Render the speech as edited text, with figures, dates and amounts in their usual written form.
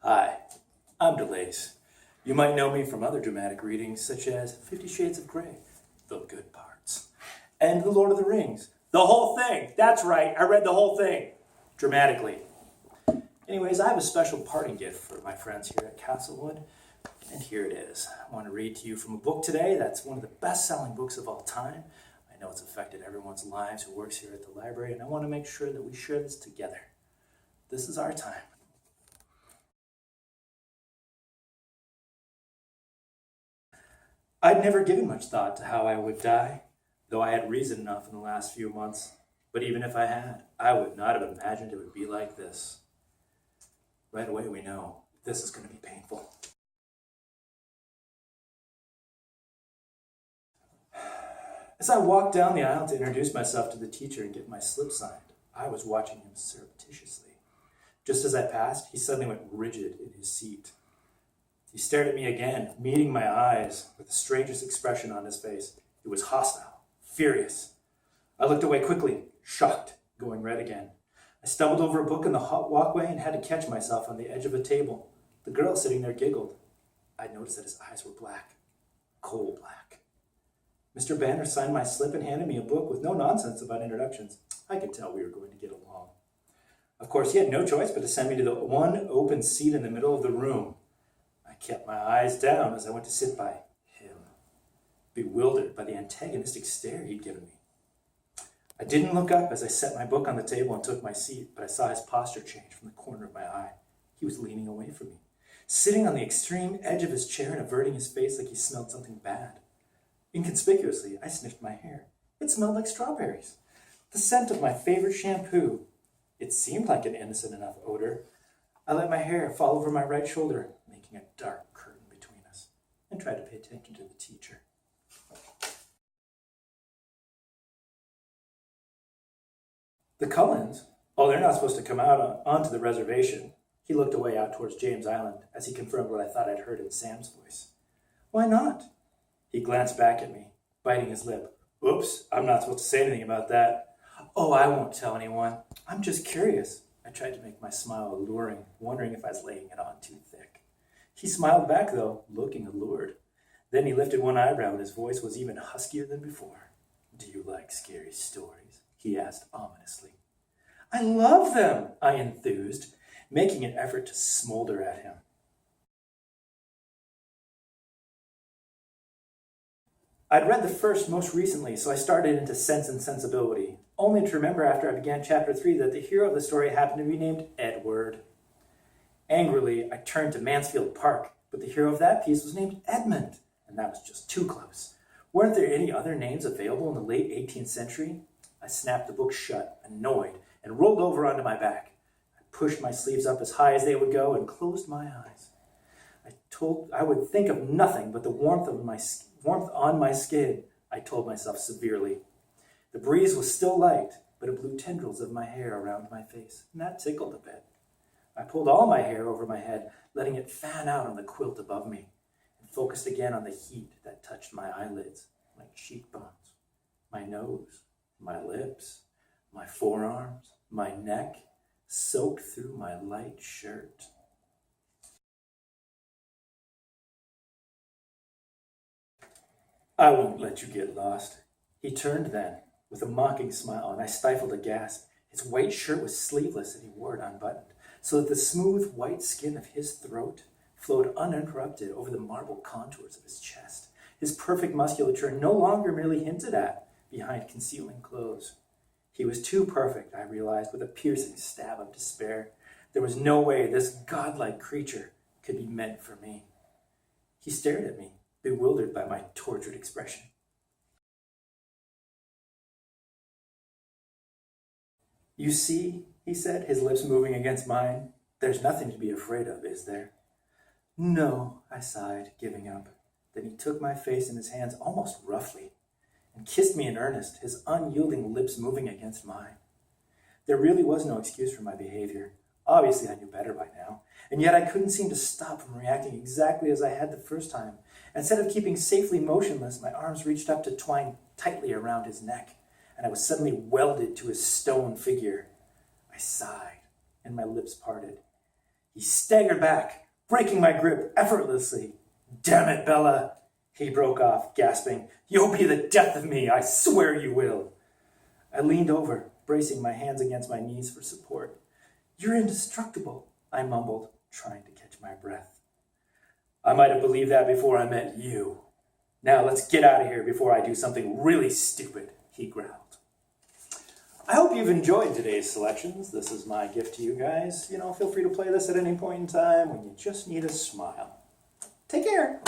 Hi, I'm DeLace. You might know me from other dramatic readings such as 50 Shades of Grey, The Good Parts, and The Lord of the Rings, the whole thing. That's right, I read the whole thing, dramatically. Anyways, I have a special parting gift for my friends here at Castlewood, and here it is. I want to read to you from a book today that's one of the best-selling books of all time. I know it's affected everyone's lives who works here at the library, and I want to make sure that we share this together. This is our time. I'd never given much thought to how I would die, though I had reason enough in the last few months. But even if I had, I would not have imagined it would be like this. Right away we know this is going to be painful. As I walked down the aisle to introduce myself to the teacher and get my slip signed, I was watching him surreptitiously. Just as I passed, he suddenly went rigid in his seat. He stared at me again, meeting my eyes with the strangest expression on his face. It was hostile, furious. I looked away quickly, shocked, going red again. I stumbled over a book in the hot walkway and had to catch myself on the edge of a table. The girl sitting there giggled. I noticed that his eyes were black, coal black. Mr. Banner signed my slip and handed me a book with no nonsense about introductions. I could tell we were going to get along. Of course, he had no choice but to send me to the one open seat in the middle of the room. I kept my eyes down as I went to sit by him, bewildered by the antagonistic stare he'd given me. I didn't look up as I set my book on the table and took my seat, but I saw his posture change from the corner of my eye. He was leaning away from me, sitting on the extreme edge of his chair and averting his face like he smelled something bad. Inconspicuously, I sniffed my hair. It smelled like strawberries, the scent of my favorite shampoo. It seemed like an innocent enough odor. I let my hair fall over my right shoulder, making a dark curtain between us, and tried to pay attention to the teacher. The Cullens, they're not supposed to come out onto the reservation. He looked away out towards James Island as he confirmed what I thought I'd heard in Sam's voice. Why not? He glanced back at me, biting his lip. Oops, I'm not supposed to say anything about that. Oh, I won't tell anyone. I'm just curious. I tried to make my smile alluring, wondering if I was laying it on too thick. He smiled back, though, looking allured. Then he lifted one eyebrow, and his voice was even huskier than before. Do you like scary stories? He asked ominously. I love them, I enthused, making an effort to smolder at him. I'd read the first most recently, so I started into Sense and Sensibility, only to remember after I began chapter 3 that the hero of the story happened to be named Edward. Angrily, I turned to Mansfield Park, but the hero of that piece was named Edmund, and that was just too close. Weren't there any other names available in the late 18th century? I snapped the book shut, annoyed, and rolled over onto my back. I pushed my sleeves up as high as they would go and closed my eyes. I would think of nothing but the warmth on my skin, I told myself severely. The breeze was still light, but it blew tendrils of my hair around my face, and that tickled a bit. I pulled all my hair over my head, letting it fan out on the quilt above me, and focused again on the heat that touched my eyelids, my cheekbones, my nose, my lips, my forearms, my neck, soaked through my light shirt. I won't let you get lost. He turned then, with a mocking smile, and I stifled a gasp. His white shirt was sleeveless, and he wore it unbuttoned, so that the smooth white skin of his throat flowed uninterrupted over the marble contours of his chest. His perfect musculature no longer merely hinted at behind concealing clothes. He was too perfect, I realized, with a piercing stab of despair. There was no way this godlike creature could be meant for me. He stared at me, bewildered by my tortured expression. You see, he said, his lips moving against mine, there's nothing to be afraid of, is there? No, I sighed, giving up. Then he took my face in his hands almost roughly and kissed me in earnest, his unyielding lips moving against mine. There really was no excuse for my behavior. Obviously, I knew better by now, and yet I couldn't seem to stop from reacting exactly as I had the first time. Instead of keeping safely motionless, my arms reached up to twine tightly around his neck. and I was suddenly welded to his stone figure. I sighed, and my lips parted. He staggered back, breaking my grip effortlessly. "Damn it, Bella," he broke off, gasping. "You'll be the death of me, I swear you will." I leaned over, bracing my hands against my knees for support. "You're indestructible," I mumbled, trying to catch my breath. "I might have believed that before I met you. Now let's get out of here before I do something really stupid," he growled. I hope you've enjoyed today's selections. This is my gift to you guys. Feel free to play this at any point in time when you just need a smile. Take care.